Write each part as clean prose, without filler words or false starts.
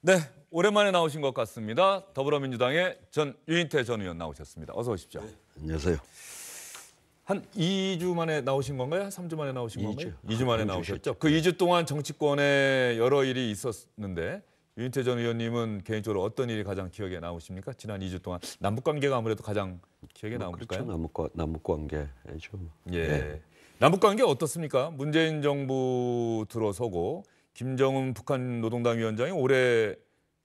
네, 오랜만에 나오신 것 같습니다. 더불어민주당의 유인태 전 의원 나오셨습니다. 어서 오십시오. 네. 안녕하세요. 한 2주 만에 나오신 건가요? 한 3주 만에 나오신 건가요? 2주 만에 나오셨죠. 쉬었죠. 그 2주 동안 정치권에 여러 일이 있었는데 유인태 전 의원님은 개인적으로 어떤 일이 가장 기억에 남으십니까? 지난 2주 동안 남북관계가 아무래도 가장 기억에 남을까요? 그렇죠. 남북관계죠. 예. 네. 남북관계 어떻습니까? 문재인 정부 들어서고 김정은 북한 노동당 위원장이 올해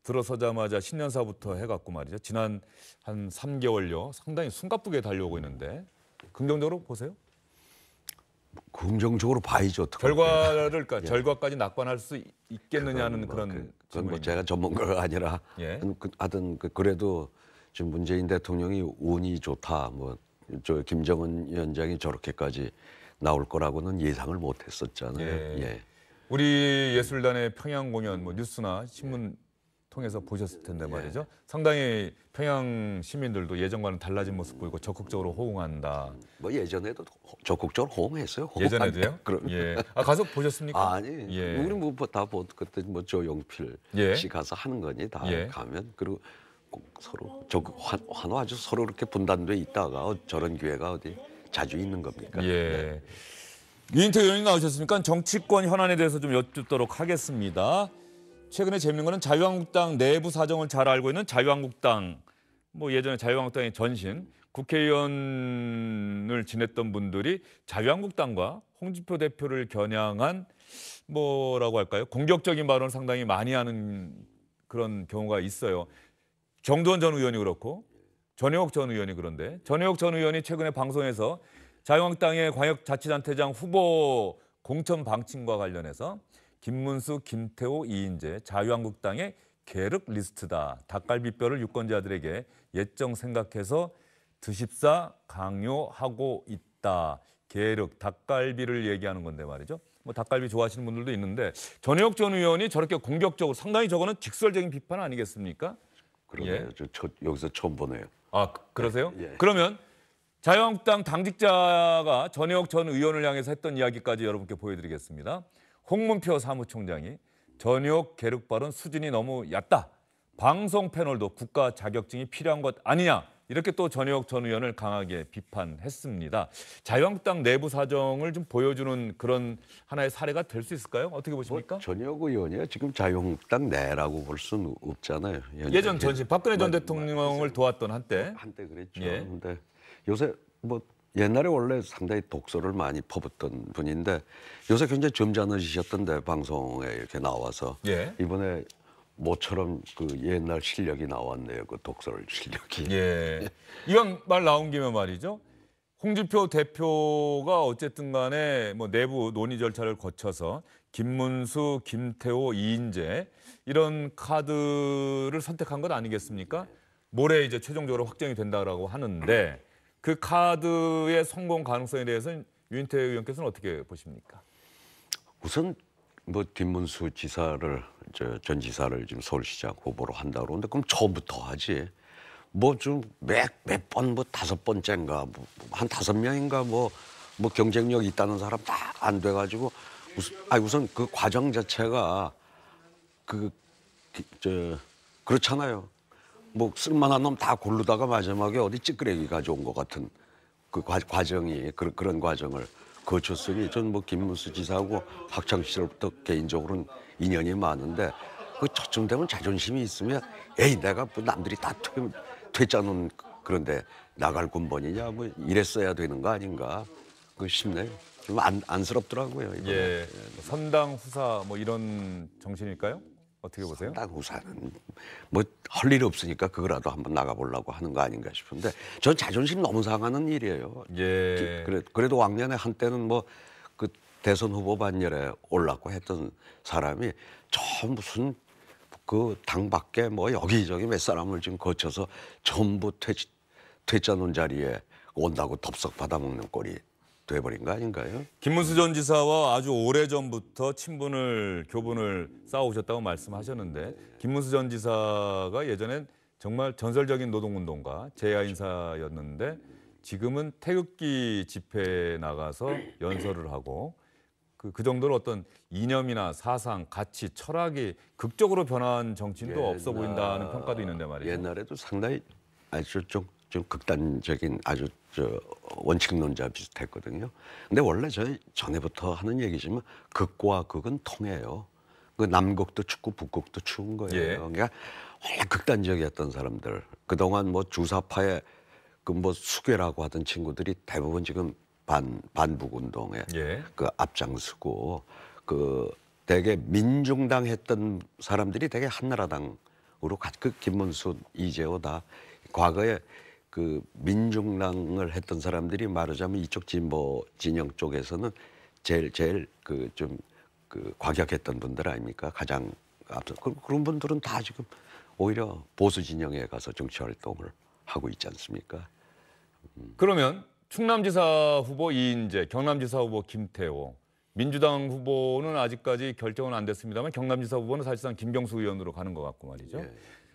들어서자마자 신년사부터 해갖고 말이죠. 지난 한 3개월여 상당히 숨가쁘게 달려오고 있는데 긍정적으로 보세요? 긍정적으로 봐야죠. 결과를 결과까지 낙관할 수 있겠느냐는 그런 뭐 제가 전문가가 아니라 예. 하여튼 그래도 지금 문재인 대통령이 운이 좋다. 뭐 저 김정은 위원장이 저렇게까지 나올 거라고는 예상을 못했었잖아요. 예. 우리 예술단의 평양 공연 뭐 뉴스나 신문 통해서 보셨을 텐데 말이죠. 상당히 평양 시민들도 예전과는 달라진 모습 보이고 적극적으로 호응한다. 뭐 예전에도 적극적으로 호응했어요. 예전에도요? 그럼. 예. 가서 보셨습니까? 아니, 예. 우리 뭐 다 그때 뭐 조용필 예. 씨 가서 하는 거니 다 예. 가면 그리고 꼭 서로 환호하죠. 서로 이렇게 분단돼 있다가 저런 기회가 어디 자주 있는 겁니까? 예. 유인태 의원님 나오셨으니까 정치권 현안에 대해서 좀 여쭙도록 하겠습니다. 최근에 재밌는 거는 자유한국당 내부 사정을 잘 알고 있는 자유한국당, 뭐 예전에 자유한국당의 전신 국회의원을 지냈던 분들이 자유한국당과 홍준표 대표를 겨냥한 뭐라고 할까요? 공격적인 발언을 상당히 많이 하는 그런 경우가 있어요. 정두원 전 의원이 그렇고 전혜옥 전 의원이 그런데 전혜옥 전 의원이 최근에 방송에서 자유한국당의 광역자치단체장 후보 공천 방침과 관련해서 김문수, 김태호, 이인재, 자유한국당의 계륵 리스트다. 닭갈비뼈를 유권자들에게 예정 생각해서 드십사 강요하고 있다. 계륵, 닭갈비를 얘기하는 건데 말이죠. 뭐 닭갈비 좋아하시는 분들도 있는데 전혜옥 전 의원이 저렇게 공격적으로 상당히 저거는 직설적인 비판 아니겠습니까? 그러네요. 예. 저 여기서 처음 보네요. 아, 그러세요? 예. 그러면 자유한국당 당직자가 전혜옥 전 의원을 향해서 했던 이야기까지 여러분께 보여드리겠습니다. 홍문표 사무총장이 전혜옥 계륵 발언 수준이 너무 얕다. 방송 패널도 국가 자격증이 필요한 것 아니냐. 이렇게 또 전혜옥 전 의원을 강하게 비판했습니다. 자유한국당 내부 사정을 좀 보여주는 그런 하나의 사례가 될 수 있을까요? 어떻게 보십니까? 전혜옥 의원이요. 지금 자유한국당 내라고 볼 수는 없잖아요. 예전 전신 박근혜 전 대통령을 도왔던 한때. 한때 그랬죠. 예. 근데 요새 뭐 옛날에 원래 상당히 독서를 많이 퍼붓던 분인데 요새 굉장히 점잖으셨던데 방송에 이렇게 나와서 예. 이번에 모처럼 그 옛날 실력이 나왔네요. 그 독설 실력이. 예. 이왕 말 나온 김에 말이죠. 홍준표 대표가 어쨌든 간에 뭐 내부 논의 절차를 거쳐서 김문수, 김태호, 이인재 이런 카드를 선택한 것 아니겠습니까? 모레 이제 최종적으로 확정이 된다라고 하는데 그 카드의 성공 가능성에 대해서는 유인태 의원께서는 어떻게 보십니까? 우선 뭐 김문수 지사를 전 지사를 지금 서울시장 후보로 한다고 그러는데 그럼 처음부터 하지. 뭐 좀 몇 번 뭐 5번째인가 뭐 한 5명인가 뭐 경쟁력 있다는 사람 다 안 돼가지고 우선 그 과정 자체가 그렇잖아요. 뭐 쓸만한 놈 다 고르다가 마지막에 어디 찌끄레기 가져온 것 같은 그 과정이 그런 과정을 거쳤으니 전 뭐 김문수 지사하고 학창 시절부터 개인적으로는 인연이 많은데 그 저쯤 되면 자존심이 있으면 에이 내가 뭐 남들이 다 퇴짜놓은 그런데 나갈 군번이냐 뭐 이랬어야 되는 거 아닌가 그 싶네요. 좀 안쓰럽더라고요. 이번에. 예. 선당 후사 뭐 이런 정신일까요? 어떻게 보세요? 선당 후사는 뭐 할 일 없으니까 그거라도 한번 나가보려고 하는 거 아닌가 싶은데 전 자존심 너무 상하는 일이에요. 예. 그래도 왕년에 한때는 뭐 그 대선 후보 반열에 올랐고 했던 사람이 저 무슨 그 당 밖에 뭐 여기저기 몇 사람을 지금 거쳐서 전부 퇴짜 놓은 자리에 온다고 덥석 받아먹는 꼴이 돼버린 거 아닌가요? 김문수 전 지사와 아주 오래전부터 교분을 쌓아오셨다고 말씀하셨는데 김문수 전 지사가 예전엔 정말 전설적인 노동운동가 제야 인사였는데 지금은 태극기 집회에 나가서 연설을 하고 그 정도로 어떤 이념이나 사상, 가치, 철학이 극적으로 변한 정치인도 없어 보인다는 평가도 있는데 말이죠. 옛날에도 상당히 아주 좀 극단적인 아주 원칙론자 비슷했거든요. 근데 원래 저희 전에부터 하는 얘기지만 극과 극은 통해요. 그 남극도 춥고 북극도 추운 거예요. 예. 그러니까 원래 극단적이었던 사람들, 그동안 뭐 주사파의 그 뭐 수괴라고 하던 친구들이 대부분 지금 반북 운동에 예. 그 앞장서고, 그 대개 민중당 했던 사람들이 대개 한나라당으로 그 김문수, 이재호 다 과거에 그 민중당을 했던 사람들이 말하자면 이쪽 진보 진영 쪽에서는 제일 그 좀 그 과격했던 분들 아닙니까? 가장 앞서 그런 분들은 다 지금 오히려 보수 진영에 가서 정치 활동을 하고 있지 않습니까? 그러면 충남지사 후보 이인재, 경남지사 후보 김태호, 민주당 후보는 아직까지 결정은 안 됐습니다만 경남지사 후보는 사실상 김경수 의원으로 가는 것 같고 말이죠. 예.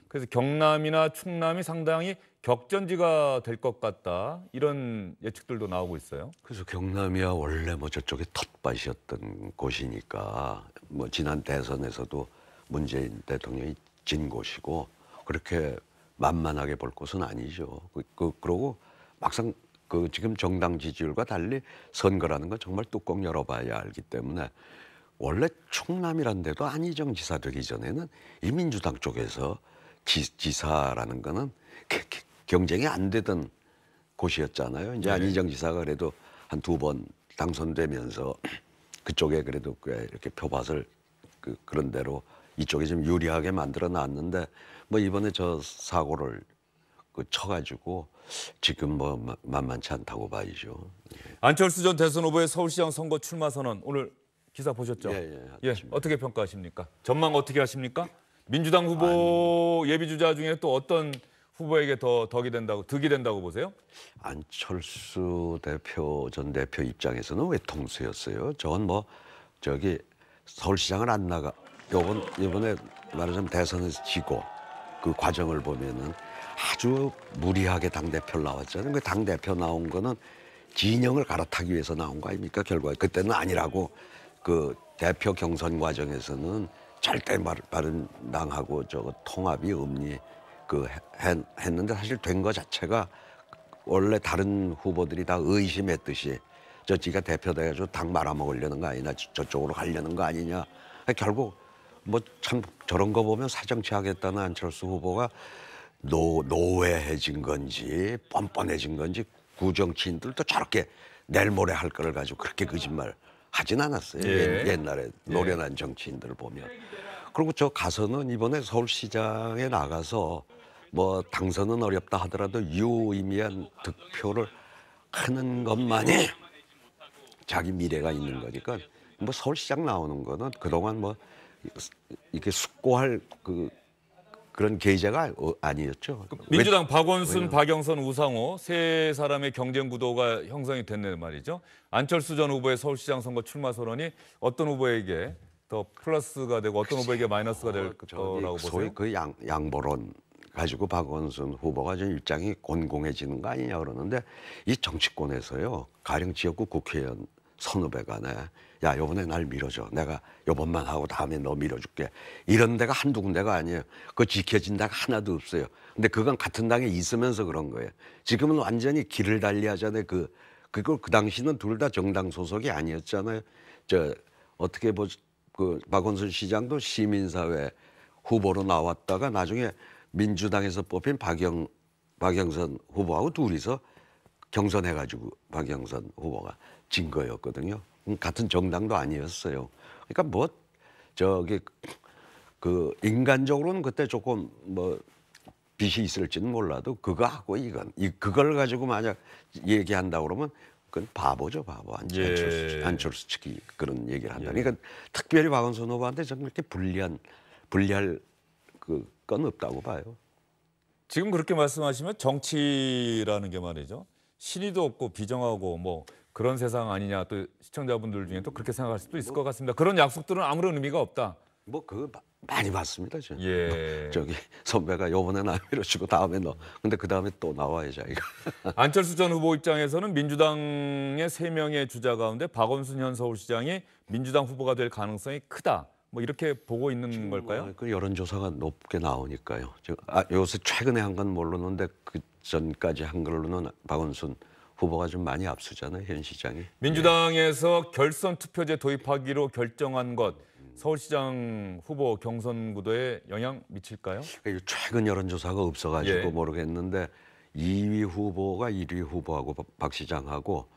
그래서 경남이나 충남이 상당히 격전지가 될 것 같다 이런 예측들도 나오고 있어요. 그래서 경남이야 원래 뭐 저쪽에 텃밭이었던 곳이니까 뭐 지난 대선에서도 문재인 대통령이 진 곳이고 그렇게 만만하게 볼 곳은 아니죠. 그러고 막상 그 지금 정당 지지율과 달리 선거라는 건 정말 뚜껑 열어봐야 알기 때문에 원래 충남이란 데도 안희정 지사 되기 전에는 이 민주당 쪽에서 지사라는 거는 경쟁이 안 되던 곳이었잖아요. 이제 네. 안희정 지사가 그래도 한 2번 당선되면서 그쪽에 그래도 꽤 이렇게 표밭을 그런 대로 이쪽에 좀 유리하게 만들어 놨는데 뭐 이번에 저 사고를 쳐가지고 지금 뭐 만만치 않다고 봐야죠. 안철수 전 대선 후보의 서울시장 선거 출마 선언 오늘 기사 보셨죠? 예, 어떻게 평가하십니까? 전망 어떻게 하십니까? 민주당 후보 예비 주자 중에 또 어떤 후보에게 더 득이 된다고 보세요? 안철수 전 대표 입장에서는 외통수였어요. 저건 뭐 저기 서울시장을 안 나가 이번에 말하자면 대선에서 지고 그 과정을 보면은 아주 무리하게 당 대표를 나왔잖아요. 그 당 대표 나온 거는 진영을 갈아타기 위해서 나온 거 아닙니까? 결과에 그때는 아니라고 그 대표 경선 과정에서는 절대 바른당하고 저거 통합이 없니 했는데 사실 된 거 자체가 원래 다른 후보들이 다 의심했듯이 지가 대표 돼가지고 당 말아먹으려는 거 아니냐, 저쪽으로 가려는 거 아니냐. 결국 뭐 참 저런 거 보면 사정치하겠다는 안철수 후보가 노회해진 건지 뻔뻔해진 건지 구정치인들도 저렇게 내일 모레 할 거를 가지고 그렇게 거짓말 하진 않았어요. 예. 옛날에 노련한 정치인들을 보면. 그리고 저 가서는 이번에 서울시장에 나가서 뭐 당선은 어렵다 하더라도 유의미한 득표를 하는 것만이 자기 미래가 있는 거니까 뭐 서울시장 나오는 거는 그동안 뭐 이렇게 숙고할 그런 계제가 아니었죠. 민주당 박원순, 박영선, 우상호 세 사람의 경쟁 구도가 형성이 됐네 말이죠. 안철수 전 후보의 서울시장 선거 출마 선언이 어떤 후보에게 더 플러스가 되고 어떤 후보에게 마이너스가 될 거라고 보세요? 소위 그 양보론 가지고 박원순 후보가 좀 입장이 곤공해지는 거 아니냐 그러는데 이 정치권에서요 가령 지역구 국회의원 선후배 간에 야 이번에 날 밀어줘 내가 이번만 하고 다음에 너 밀어줄게 이런 데가 한두 군데가 아니에요. 그거 지켜진 데가 하나도 없어요. 근데 그건 같은 당에 있으면서 그런 거예요. 지금은 완전히 길을 달리하잖아요. 그리고 그 당시는 둘 다 정당 소속이 아니었잖아요. 어떻게 그 박원순 시장도 시민사회 후보로 나왔다가 나중에 민주당에서 뽑힌 박영선 후보하고 둘이서 경선해가지고 박영선 후보가 진 거였거든요. 같은 정당도 아니었어요. 그러니까 뭐 인간적으로는 그때 조금 뭐 빚이 있을지는 몰라도 그거하고 그걸 가지고 만약 얘기한다 그러면 그건 바보죠, 바보. 안철수 측이 그런 얘기를 한다. 그러니까 특별히 박원순 후보한테 저는 그렇게 불리할 건 없다고 봐요. 지금 그렇게 말씀하시면 정치라는 게 말이죠. 신의도 없고 비정하고 뭐 그런 세상 아니냐 또 시청자분들 중에 또 그렇게 생각할 수도 있을 것 같습니다. 그런 약속들은 아무런 의미가 없다. 뭐 그거 많이 봤습니다. 저. 예. 저기 선배가 요번에 나 밀어주고 다음에 너. 근데 그 다음에 또 나와야 자기가. 안철수 전 후보 입장에서는 민주당의 3명의 주자 가운데 박원순 현 서울시장이 민주당 후보가 될 가능성이 크다. 뭐 이렇게 보고 있는 걸까요? 그 여론조사가 높게 나오니까요. 요새 최근에 한 건 모르는데 그 전까지 한 걸로는 박원순 후보가 좀 많이 앞서잖아요, 현 시장이. 민주당에서 결선 투표제 도입하기로 결정한 것 서울시장 후보 경선 구도에 영향 미칠까요? 최근 여론조사가 없어가지고 예. 모르겠는데 2위 후보가 1위 후보하고 박 시장하고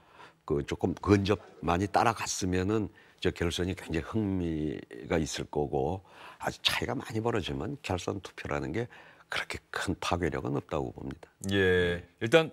그 조금 근접 많이 따라갔으면은 저 결선이 굉장히 흥미가 있을 거고 아주 차이가 많이 벌어지면 결선 투표라는 게 그렇게 큰 파괴력은 없다고 봅니다. 예. 일단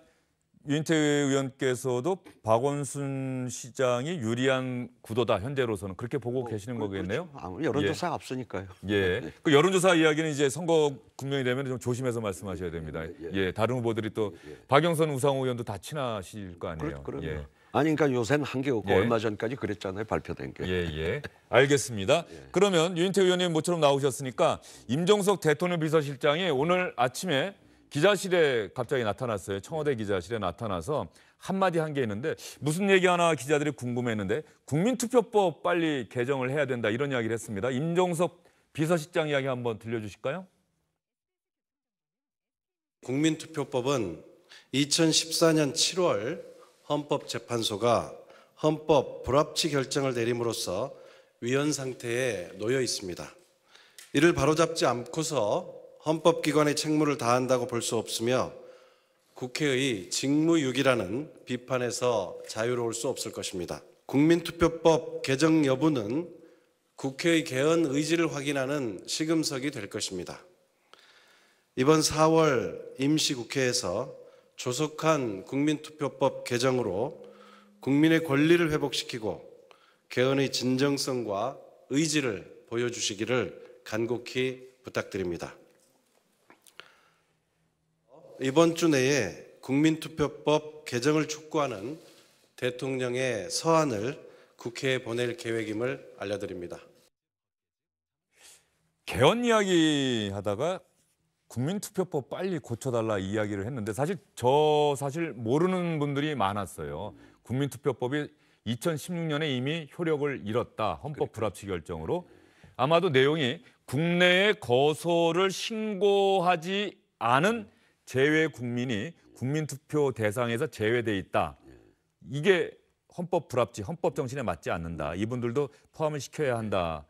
유인태 의원께서도 박원순 시장이 유리한 구도다 현재로서는 그렇게 보고 계시는 거겠네요. 아무 여론조사가 앞서니까요. 예. 그 여론조사 이야기는 이제 선거 국면이 되면 좀 조심해서 말씀하셔야 됩니다. 예. 다른 후보들이 또 박영선 우상호 의원도 다 친하실 거 아니에요. 그럼요. 예. 아니 그러니까 요새는 한게 없고 예. 얼마 전까지 그랬잖아요, 발표된 게. 예, 예. 알겠습니다. 그러면 유인태 의원님 모처럼 나오셨으니까 임종석 대통령 비서실장이 오늘 아침에 기자실에 갑자기 나타났어요. 청와대 기자실에 나타나서 한마디 한 게 있는데 무슨 얘기하나 기자들이 궁금했는데 국민투표법 빨리 개정을 해야 된다 이런 이야기를 했습니다. 임종석 비서실장 이야기 한번 들려주실까요? 국민투표법은 2014년 7월 헌법재판소가 헌법 불합치 결정을 내림으로써 위헌 상태에 놓여 있습니다. 이를 바로잡지 않고서 헌법기관의 책무를 다한다고 볼 수 없으며 국회의 직무유기라는 비판에서 자유로울 수 없을 것입니다. 국민투표법 개정 여부는 국회의 개헌 의지를 확인하는 시금석이 될 것입니다. 이번 4월 임시국회에서 조속한 국민투표법 개정으로 국민의 권리를 회복시키고 개헌의 진정성과 의지를 보여주시기를 간곡히 부탁드립니다. 이번 주 내에 국민투표법 개정을 촉구하는 대통령의 서한을 국회에 보낼 계획임을 알려드립니다. 개헌 이야기 하다가 국민투표법 빨리 고쳐달라 이야기를 했는데 사실 모르는 분들이 많았어요. 국민투표법이 2016년에 이미 효력을 잃었다. 헌법 불합치 결정으로. 아마도 내용이 국내에 거소를 신고하지 않은 제외 국민이 국민투표 대상에서 제외돼 있다. 이게 헌법 불합치, 헌법 정신에 맞지 않는다. 이분들도 포함을 시켜야 한다.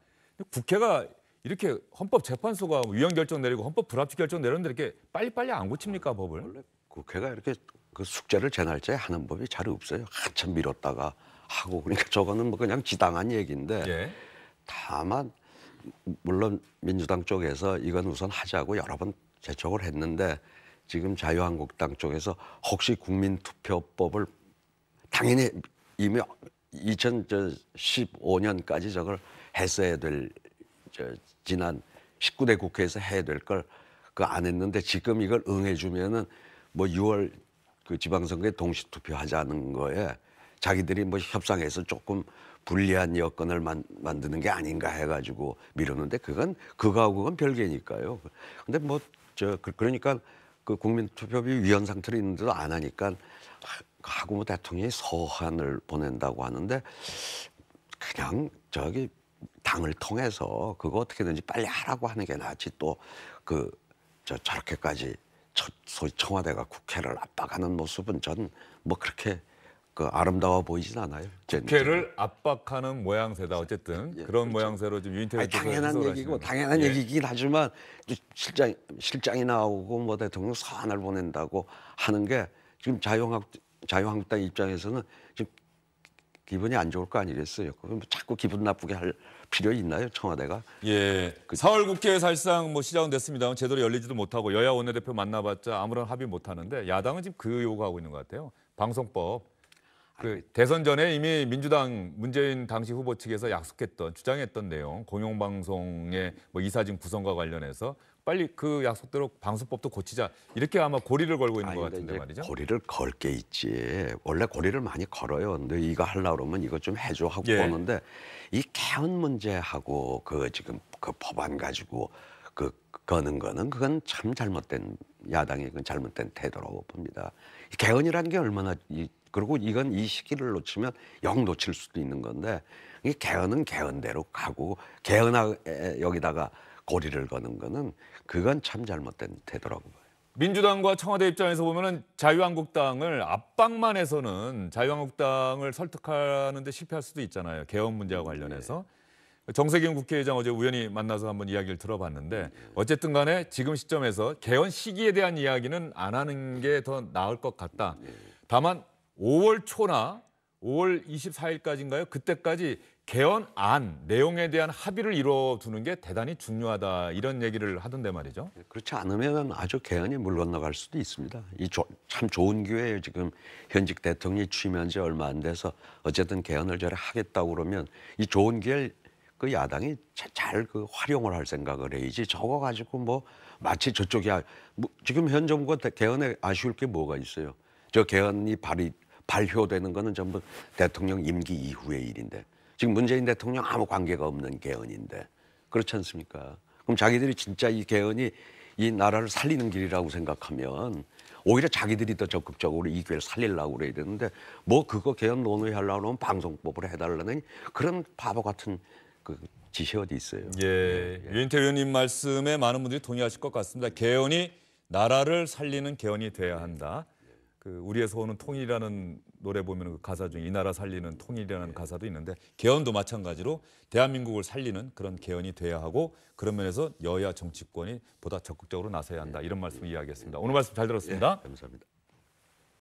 국회가 이렇게 헌법재판소가 위헌 결정 내리고 헌법 불합치 결정 내렸는데 이렇게 빨리빨리 안 고칩니까, 법을? 원래 국회가 이렇게 그 숙제를 제 날짜에 하는 법이 잘 없어요. 한참 미뤘다가 하고 그러니까 저거는 뭐 그냥 지당한 얘기인데 예. 다만 물론 민주당 쪽에서 이건 우선 하자고 여러 번 재촉을 했는데 지금 자유한국당 쪽에서 혹시 국민투표법을 당연히 이미 2015년까지 저걸 했어야 될 지난 19대 국회에서 해야 될 걸 그 안 했는데 지금 이걸 응해주면은 뭐 6월 그 지방선거에 동시투표하자는 거에 자기들이 뭐 협상해서 조금 불리한 여건을 만드는 게 아닌가 해가지고 미뤘는데 그거하고는 별개니까요. 근데 뭐 그러니까 그 국민투표비 위헌 상태로 있는데도 안 하니까 하고 대통령이 서한을 보낸다고 하는데 그냥 저기 당을 통해서 그거 어떻게든지 빨리 하라고 하는 게 낫지 또 저렇게까지 소위 청와대가 국회를 압박하는 모습은 전 뭐 그렇게 아름다워 보이진 않아요. 국회를 압박하는 모양새다. 어쨌든 그런 모양새로 좀 유인태 의원께서 당연한 얘기고 당연한 얘기긴 하지만 실장이 나오고 뭐 대통령 서한을 보낸다고 하는 게 지금 자유한국당 입장에서는 지금 기분이 안 좋을 거 아니겠어요. 그럼 자꾸 기분 나쁘게 할 필요 있나요, 청와대가? 예. 4월 국회 사실상 뭐 시작은 됐습니다만 제대로 열리지도 못하고 여야 원내대표 만나봤자 아무런 합의 못하는데 야당은 지금 그 요구하고 있는 것 같아요. 방송법. 그 대선 전에 이미 민주당 문재인 당시 후보 측에서 약속했던 주장했던 내용 공영방송의 뭐 이사진 구성과 관련해서 빨리 그 약속대로 방송법도 고치자 이렇게 아마 고리를 걸고 있는 것 같은데 말이죠. 고리를 걸 게 있지. 원래 고리를 많이 걸어요. 근데 이거 하려고 그러면 이거 좀 해줘 하고 예. 보는데 이 개헌 문제하고 그 지금 그 법안 가지고 거는 거는 그건 참 잘못된 야당의 그 잘못된 태도라고 봅니다. 개헌이라는 게 얼마나 그리고 이건 이 시기를 놓치면 영 놓칠 수도 있는 건데 이 개헌은 개헌대로 가고 여기다가 고리를 거는 거는 그건 참 잘못된 태도라고 봐요. 민주당과 청와대 입장에서 보면은 자유한국당을 압박만 해서는 자유한국당을 설득하는 데 실패할 수도 있잖아요. 개헌 문제와 관련해서. 정세균 국회의장 어제 우연히 만나서 한번 이야기를 들어봤는데 어쨌든 간에 지금 시점에서 개헌 시기에 대한 이야기는 안 하는 게 더 나을 것 같다. 다만 5월 초나 5월 24일까지인가요? 그때까지 개헌안 내용에 대한 합의를 이뤄두는 게 대단히 중요하다. 이런 얘기를 하던데 말이죠. 그렇지 않으면 아주 개헌이 물 건너갈 수도 있습니다. 참 좋은 기회예요. 지금 현직 대통령이 취임한 지 얼마 안 돼서 어쨌든 개헌을 저래 하겠다고 그러면 이 좋은 기회를 그 야당이 잘 그 활용을 할 생각을 해야지. 저거 가지고 뭐 마치 저쪽이 지금 현 정부가 개헌에 아쉬울 게 뭐가 있어요. 저 개헌이 발효되는 거는 전부 대통령 임기 이후의 일인데 지금 문재인 대통령 아무 관계가 없는 개헌인데 그렇지 않습니까? 그럼 자기들이 진짜 이 개헌이 이 나라를 살리는 길이라고 생각하면 오히려 자기들이 더 적극적으로 이 기회를 살리려고 그래야 되는데 뭐 그거 개헌 논의하려고 하면 방송법으로 해달라는 그런 바보 같은 그 짓이 어디 있어요. 예, 유인태 의원님 말씀에 많은 분들이 동의하실 것 같습니다. 개헌이 나라를 살리는 개헌이 돼야 한다. 그 우리의 소원은 통일이라는 노래 보면 그 가사 중에 이 나라 살리는 통일이라는 가사도 있는데 개헌도 마찬가지로 대한민국을 살리는 그런 개헌이 돼야 하고 그런 면에서 여야 정치권이 보다 적극적으로 나서야 한다. 이런 말씀을 이야기했습니다. 오늘 말씀 잘 들었습니다. 감사합니다.